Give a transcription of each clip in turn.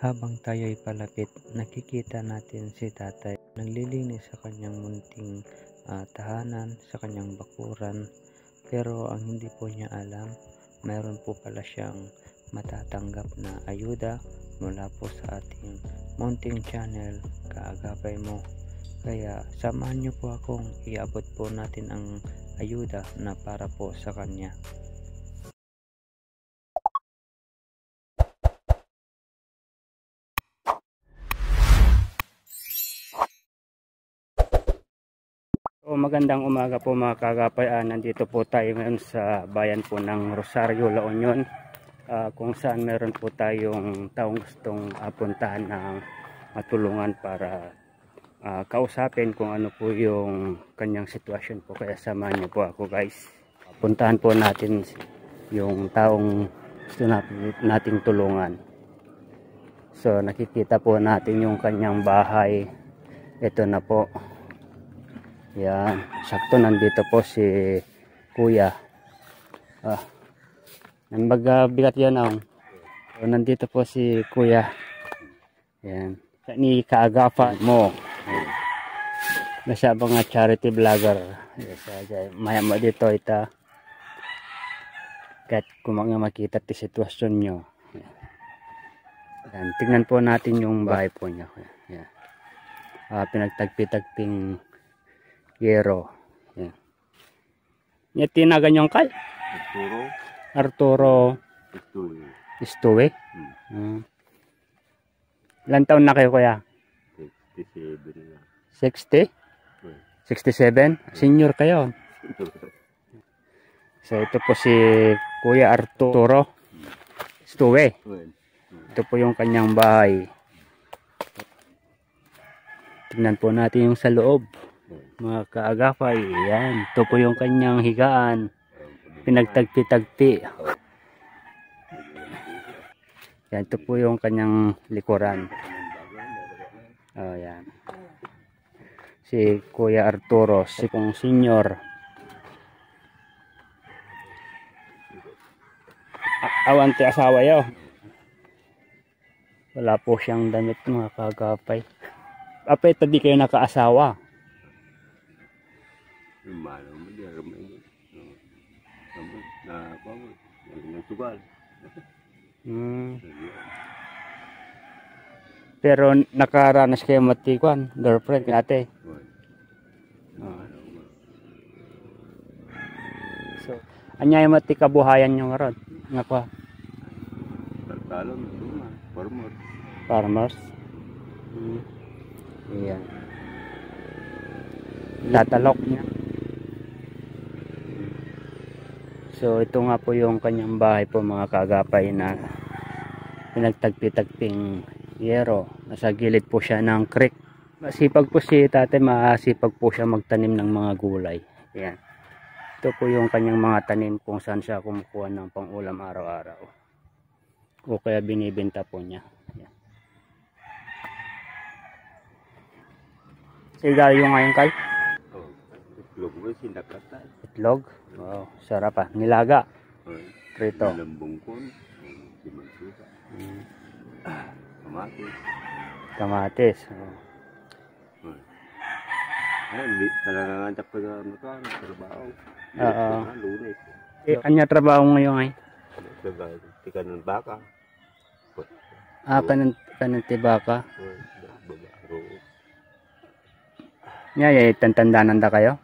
Habang tayo'y palapit, nakikita natin si tatay naglilinis sa kanyang munting tahanan, sa kanyang bakuran. Pero ang hindi po niya alam, mayroon po pala siyang matatanggap na ayuda mula po sa ating munting channel, Kaagapay Mo. Kaya samahan niyo po akong iabot po natin ang ayuda na para po sa kanya. Magandang umaga po mga kaagapay. Nandito po tayo ngayon sa bayan po ng Rosario, La Union, kung saan meron po tayong taong gustong puntahan ng matulungan para kausapin kung ano po yung kanyang sitwasyon po. Kaya samahan niyo po ako, guys. Puntahan po natin yung taong gusto nating tulungan. So nakikita po natin yung kanyang bahay. Ito na po. Yan, sakto nandito po si Kuya. Bigat yan oh. So, nandito po si Kuya. Yan, ni Kaagapay Mo. Nasa mga charity vlogger. Yes, maya mo dito ita. Kahit kung makita ti sitwasyon nyo. Yan, tingnan po natin yung bahay po nyo. Yan. Pinagtagpi-tagping yero. Yan. Yan tinagan yung kay? Arturo Istuwe. Ilan taon na kayo, Kuya? 60? 67? Senior kayo. So ito po si Kuya Arturo Istuwe. Ito po yung kanyang bahay. Tingnan po natin yung sa loob. Mga kaagapay, yan. Ito po yung kanyang higaan. Pinagtagpi-tagpi. Yan, ito po yung kanyang likuran. Oh, yan. Si Kuya Arturo, si pong senior. Awante asawa yo. Wala po siyang damit, mga kaagapay. Apay, tadi kayo nakaasawa. Pero nakaranas kayo matikuan, girlfriend ate. So, anya yung mati kabuhayan nyo nga ron? Nga pa? Farmers. Ayan. Tatalok niya. So ito nga po yung kanyang bahay po, mga kaagapay, na pinagtagpi-tagping yero. Nasa gilid po siya ng creek. Masipag po si tatay, masipag po siya magtanim ng mga gulay. Ayan. Ito po yung kanyang mga tanim kung saan siya kumukuha ng pang-ulam araw-araw. O kaya binibenta po niya. Ayan. Sigaw yung ngayon kay? Itlog? Wow, sarap ah. Nilaga. Prito. Kamatis. Anya trabaho ngayon ay? Kanan baka. Kanan tibaka. Nya tantandanan da kayo?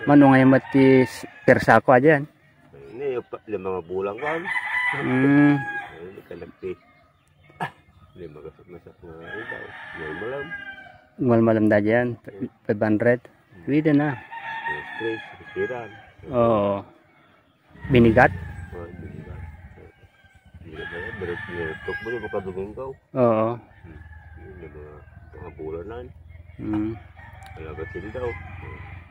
Mano ngayon mati persako aja yan? Ini yung mga bulang kan. Kalapit. Lima masak na ikaw. Malam da dyan. 500. Pwede na. Stress, pikiran. Oo. Binigat? Oo, binigat. Beretok mo yung makadugin ka. Oo. Mga bulanan. Alagat sila daw.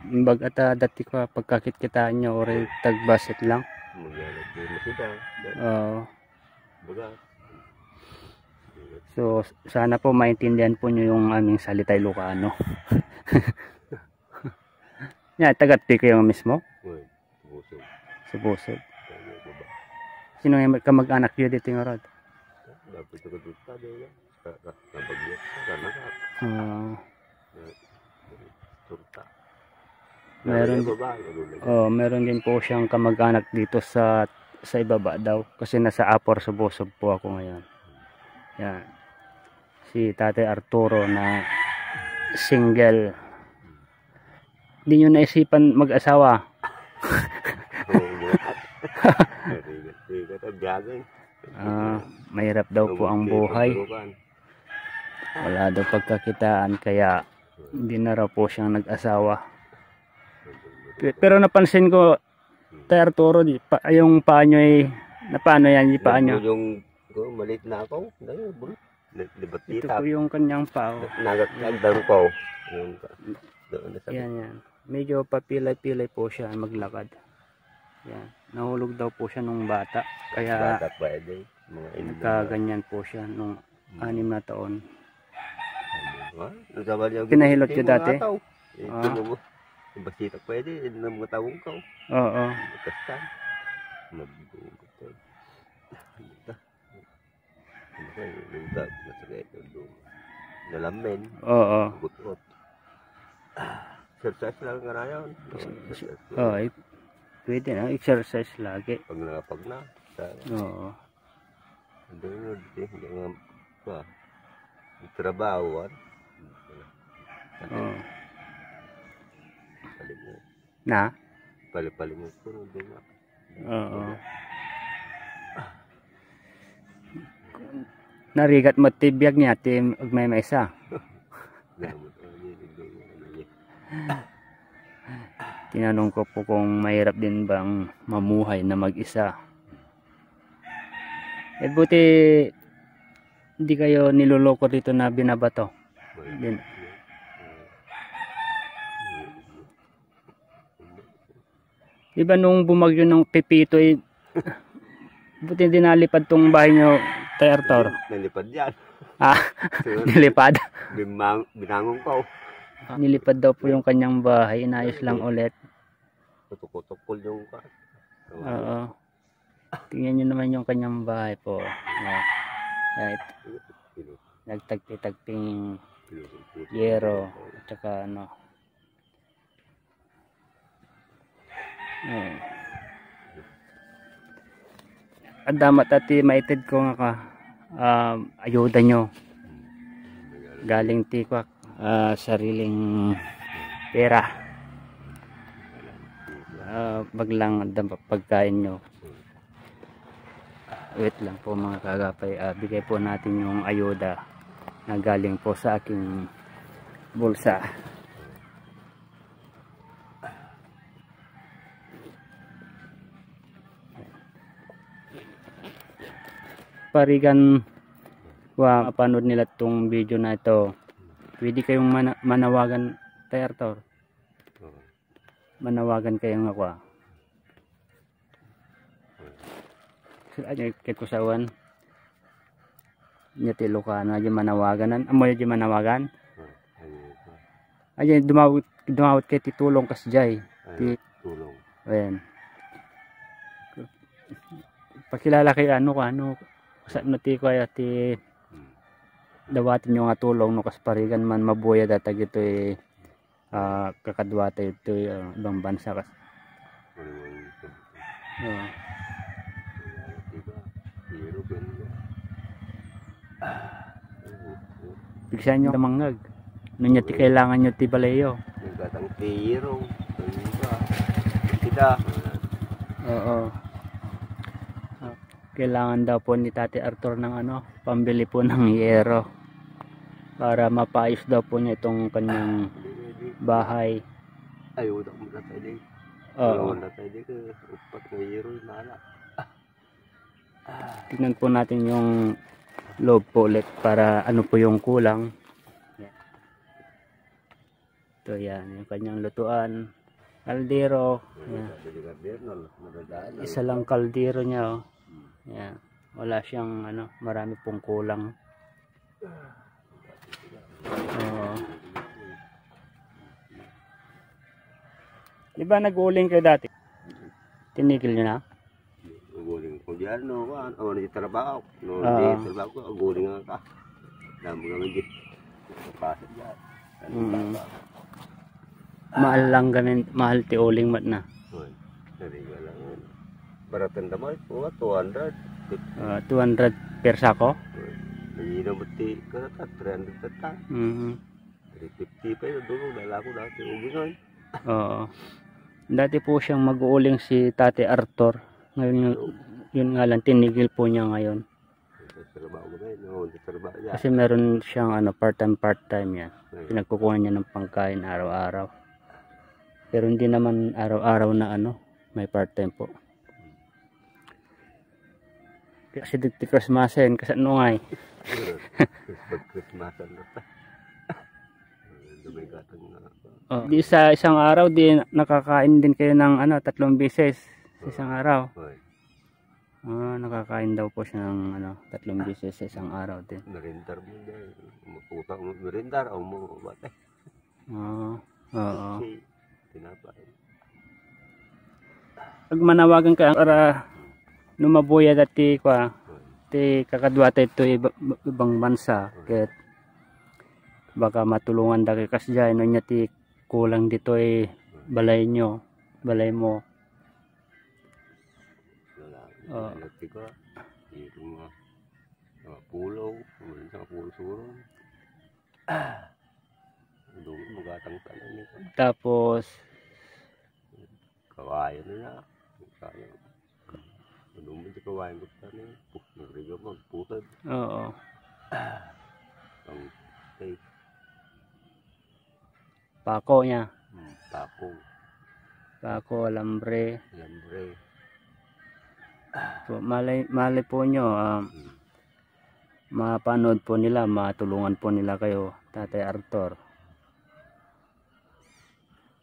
Bag ata dati ko pagkakit-kitaan nyo or tagbasit lang. Magyalag din na sila. Oo. Baga. So sana po maintindihan po nyo yung aming salita Ilocano. Yan, tagat-pi kayo mismo? Busog. Sa Busog. Sino yung kamag-anak nyo dito yung rod? Dapat ito kadita dahil nabagyan karena Ah, turta. meron meron din po siyang kamag-anak dito sa ibaba daw kasi nasa Apor sa Bosog po ako ngayon. Yan. Si Tatay Arturo na single. Hindi nyo naisipan mag-asawa? Mahirap daw po ang buhay. Wala daw pagkakitaan kaya hindi na raw po siyang nag-asawa. Pero napansin ko, Tay Arturo, yung paa nyo ay, paano yan yung paa nyo? Yung maliit na ako, libat Ito kita. po yung kanyang paa. Nagdaro ko. Yan. Medyo papilay-pilay po siya maglakad. Yan. Nahulog daw po siya nung bata. Kaya nagkaganyan po siya nung 6 na taon. Pinahilot ka dati? Basita pwede, na mga tawong ko. Oo. Kastan. Nagbugot ko. Nalamin. Oo. Butot. Exercise lang nga na yun. Oo. Pwede na. Exercise lagi. Pag nakapag na. Oo. Hindi nga. Trabaho. Oo. Na? Palipalimot ko. Oo. Narigat mo tibiyag niya tim may isa. Tinanong ko po kung mahirap din bang mamuhay na mag-isa. Buti hindi kayo niloloko dito na binabato. Diba nung bumagyo ng Pepito buti dinalipad tong bahay nyo, Tay Arturo? Nalipad yan. Nilipad? Binangon ko. Nilipad daw po yung kanyang bahay, inayos lang ulit. Tutukol yung ka. Oo. Tingnan nyo naman yung kanyang bahay po. Nagtagpi-tagping yero at saka ano. Damat ati maited ko nga ka ayuda nyo galing tikwak sariling pera baglang pagkain nyo. Wait lang po mga kagapay, bigay po natin yung ayuda na galing po sa aking bulsa. Parigan mapanood nila tong video na ito, pwede kayong manawagan, Tay Arturo. Manawagan kayong ako. Kaya kusawan niya Ilocano aja manawagan amoy aja manawagan aja dumawat kay titulong kasjay tulong. Ayan. Pakilala kay ano sa nati ko ay ati dawatin yung nga tulong no kasparigan man mabuya datag ito kakadwata ito ibang bansa kas. Bigsan nyo mangag nunya ti kailangan nyo ti balayo. Nagkatang tiro kita. Oo. Kailangan daw po ni Tatay Arturo ng pambili po ng yero para mapaayos daw po niya itong kanyang bahay. Ayuda mo na tayo. Oo. Wala tayo dito. Upat na yero na. Tingnan po natin yung loob po ulit para ano po yung kulang. Ito yan, yung kanyang lutuan. Kaldero. Isa lang kaldero niya. Yan. Wala siyang marami pong kulang. Diba nag-uuling kayo dati? Tinigil nyo na? guling ko diyan no ano di trabaho no Oo. di trabaho ko guling nga ka damo nga di pasok diyan Mahal lang gamin, mahal ti uling mat na. oy dari wala baratan damay ko 200 200 per sako. hindi na buti ka 300 tata 350 pa yun dulu dala ko dati ugi ngayon Oo. Dati po siyang mag-uuling si Tate Arthur. Ngayon yun nga lang tinigil po niya ngayon. trabaho ko ngayon no trabaho niya Kasi meron siyang part-time yan. Pinagkukuha niya ng pangkain araw-araw. Pero hindi naman araw-araw na may part-time po. Kasi dito Christmasin kasi ngay. Christmas na ta dumay gatang na Di sa isang araw di nakakain din kayo ng 3 beses sa isang araw. oy Nakakain daw po siya ng 3 beses sa isang araw din. merindar mo dahil maputa mo merindar o mo bate Oo. si tinapay Pag manawagan ka para numabuya dati ti kakadwata ito ibang bansa ket baka matulungan da kay kasjay no nya ti kulang dito balay mo. wala ko itu nga pulo sa pulo surong dulu magatang tanan ni Tapos kawayan na kaya dulu mo kawayan ko tanan nagrigo mo pusad oo. ang tay Pako niya. Pako, lambre. So malay po nyo mapanood po nila, matulungan po nila kayo Tatay Arthur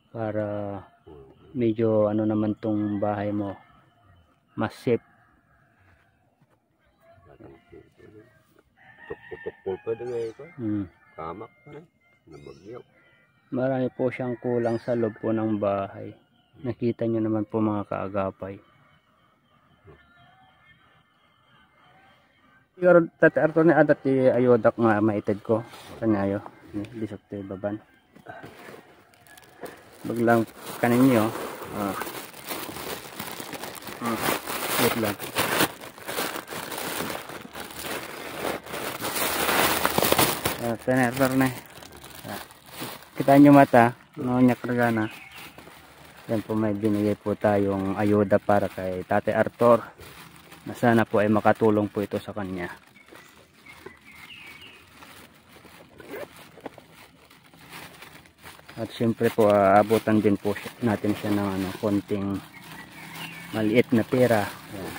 para medyo naman tong bahay mo mas safe. Tukpul pa din ngayon ko. Kamak pa rin. Nabagyaw. Marami po siyang kulang sa loob po ng bahay. Nakita nyo naman po mga kaagapay. Siguro Tatay Arthur ni adat ti ayodak nga maited ko. Kanyayo. Disok ti baban. Baglang kaninyo. Wait lang. Tatay Arthur na. Kita nyo mata, nyak regana. Yan po may binigay po tayong ayuda para kay Tatay Arthur. Na sana po ay makatulong po ito sa kanya. At siyempre po abutan din po natin siya ng konting maliit na pera. Ayan.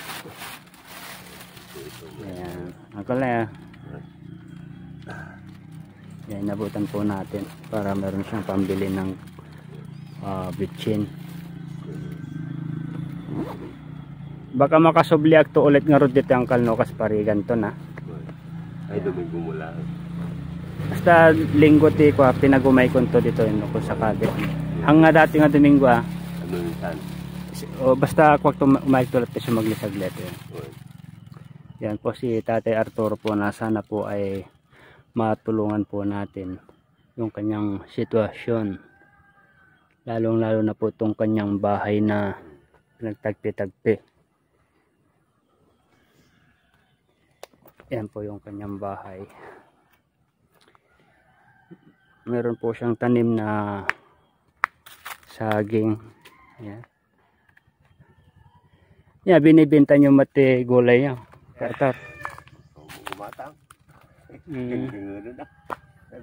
Ayan. Ako lang Yan, nabutan po natin para meron siyang pambili ng bitchin. Baka makasobliak to ulit nga rod dito ang kalnokas parigan to na. Ay, Domingo mula. Basta linggo ti ko pinagumay ko to dito kung sakali. Ang nga dati nga Domingo Ano yung san? basta ako to umay to siya maglisaglet. Yan po si Tatay Arthur po na sana po ay matulungan po natin yung kanyang sitwasyon, lalong lalo na po itong kanyang bahay na nagtagpi-tagpi. Yan po yung kanyang bahay. Meron po siyang tanim na saging. Yan. Yan, binibenta nyo mati gulay niya. Arthur. Gumatang. Tingin na.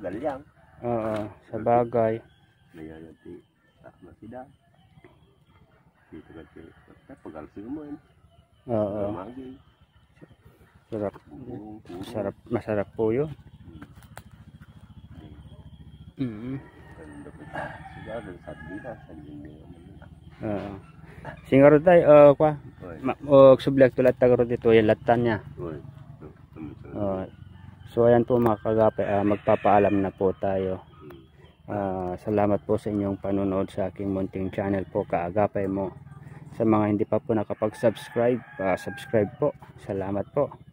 Galyang. Oo, sa bagay. Mayayati. Masida. Dito kasi. Pagalsin mo yun. Oo. Sarap. Masarap po yun. Siguro, sabi na. Oo. Singaro tayo, sublag tulat tagro dito yung latan niya. So ayan po mga kagapay, magpapaalam na po tayo. Salamat po sa inyong panonood sa aking munting channel po, Kaagapay Mo. Sa mga hindi pa po nakapag-subscribe, subscribe po. Salamat po.